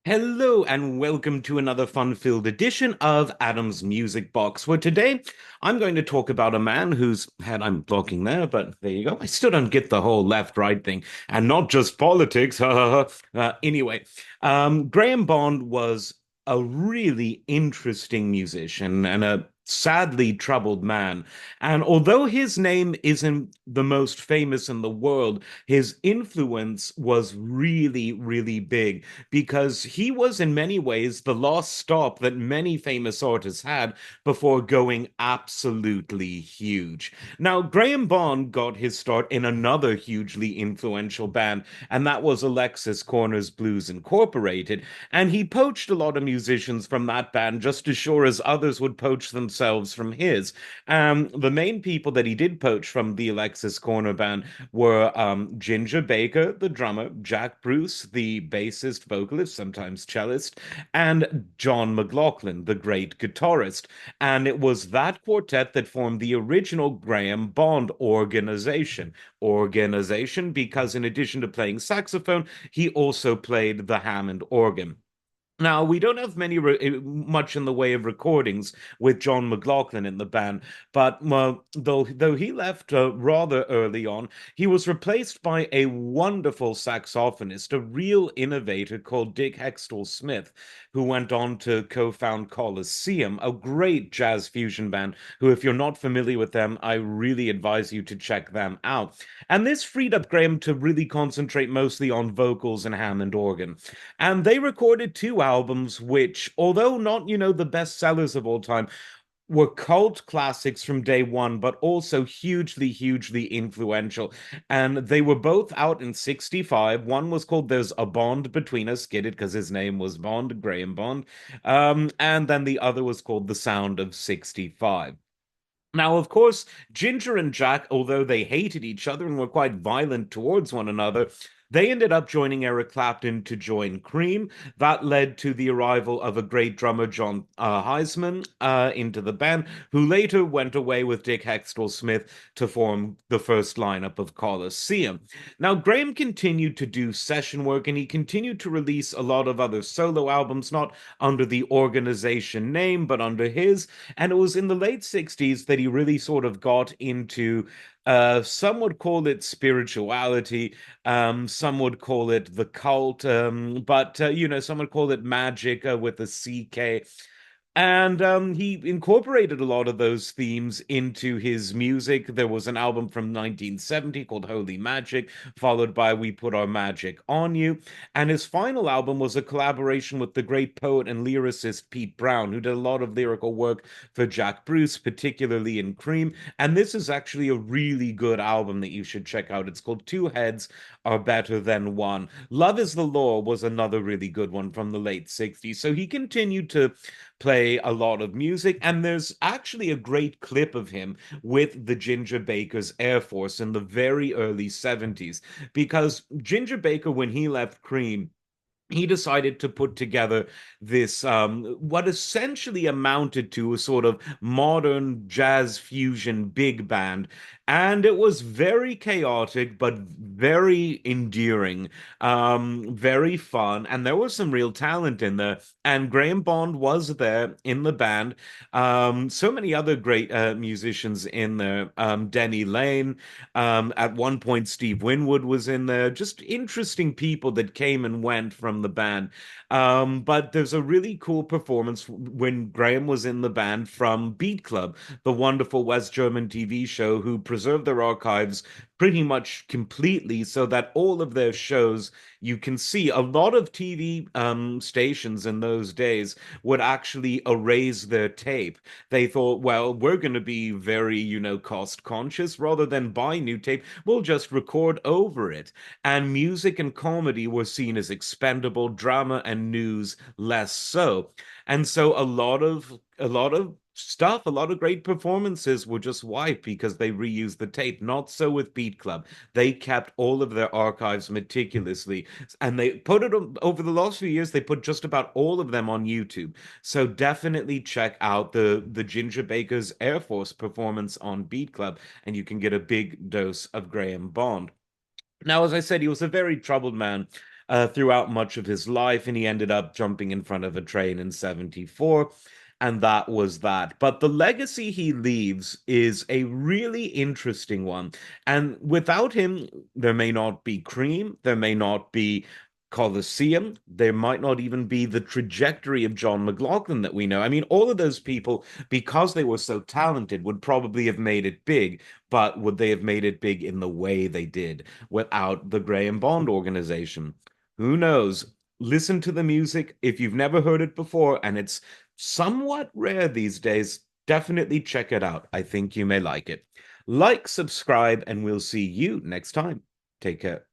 Hello and welcome to another fun-filled edition of Adam's Music Box, where today I'm going to talk about a man whose head I'm blocking there, but there you go. I still don't get the whole left-right thing, and not just politics. Graham Bond was a really interesting musician and a sadly troubled man. And although his name isn't the most famous in the world, his influence was really, really big because he was in many ways the last stop that many famous artists had before going absolutely huge. Now, Graham Bond got his start in another hugely influential band, and that was Alexis Corner's Blues Incorporated. And he poached a lot of musicians from that band just as sure as others would poach themselves from his. The main people that he did poach from the Alexis Corner band were Ginger Baker, the drummer, Jack Bruce, the bassist, vocalist, sometimes cellist, and John McLaughlin, the great guitarist. And it was that quartet that formed the original Graham Bond organization. Organization because in addition to playing saxophone, he also played the Hammond organ. Now, we don't have much in the way of recordings with John McLaughlin in the band, but though he left rather early on, he was replaced by a wonderful saxophonist, a real innovator called Dick Hextall Smith, who went on to co-found Colosseum, a great jazz fusion band, who, if you're not familiar with them, I really advise you to check them out. And this freed up Graham to really concentrate mostly on vocals and Hammond organ. And they recorded two albums, which, although not, the best sellers of all time, were cult classics from day one, but also hugely, hugely influential. And they were both out in 65. One was called There's a Bond Between Us, get it? Because his name was Bond, Graham Bond. And then the other was called The Sound of 65. Now, of course, Ginger and Jack, although they hated each other and were quite violent towards one another, they ended up joining Eric Clapton to join Cream. That led to the arrival of a great drummer, John Heisman, into the band, who later went away with Dick Hextall Smith to form the first lineup of Colosseum. Now, Graham continued to do session work and he continued to release a lot of other solo albums, not under the organization name, but under his. And it was in the late 60s that he really sort of got into, some would call it spirituality, some would call it the cult, but, some would call it magic with a CK. And he incorporated a lot of those themes into his music. There was an album from 1970 called Holy Magic, followed by We Put Our Magic on You. And his final album was a collaboration with the great poet and lyricist Pete Brown, who did a lot of lyrical work for Jack Bruce, particularly in Cream. And this is actually a really good album that you should check out. It's called Two Heads Are Better Than One. Love is the Law was another really good one from the late 60s. So he continued to play a lot of music. And there's actually a great clip of him with the Ginger Baker's Air Force in the very early 70s, because Ginger Baker, when he left Cream, he decided to put together this what essentially amounted to a sort of modern jazz fusion big band, and it was very chaotic but very endearing, very fun, and there was some real talent in there. And Graham Bond was there in the band. So many other great musicians in there. Denny Lane, at one point Steve Winwood was in there. Just interesting people that came and went from the band. But there's a really cool performance when Graham was in the band from Beat Club, the wonderful West German TV show, who preserved their archives pretty much completely so that all of their shows you can see. A lot of TV stations in those days would actually erase their tape. They thought, well, we're going to be very, cost conscious. Rather than buy new tape, we'll just record over it. And music and comedy were seen as expendable, drama and news less so. And so a lot of stuff, a lot of great performances were just wiped because they reused the tape. Not so with Beat Club. They kept all of their archives meticulously, and they put it over the last few years. They put just about all of them on YouTube. So definitely check out the Ginger Baker's Air Force performance on Beat Club, and you can get a big dose of Graham Bond. Now, as I said, he was a very troubled man. throughout much of his life, and he ended up jumping in front of a train in 74. And that was that. But the legacy he leaves is a really interesting one. And without him, there may not be Cream, there may not be Colosseum, there might not even be the trajectory of John McLaughlin that we know. I mean, all of those people, because they were so talented, would probably have made it big, but would they have made it big in the way they did without the Graham Bond organization? Who knows? Listen to the music. If you've never heard it before, and it's somewhat rare these days, definitely check it out. I think you may like it. Like, subscribe, and we'll see you next time. Take care.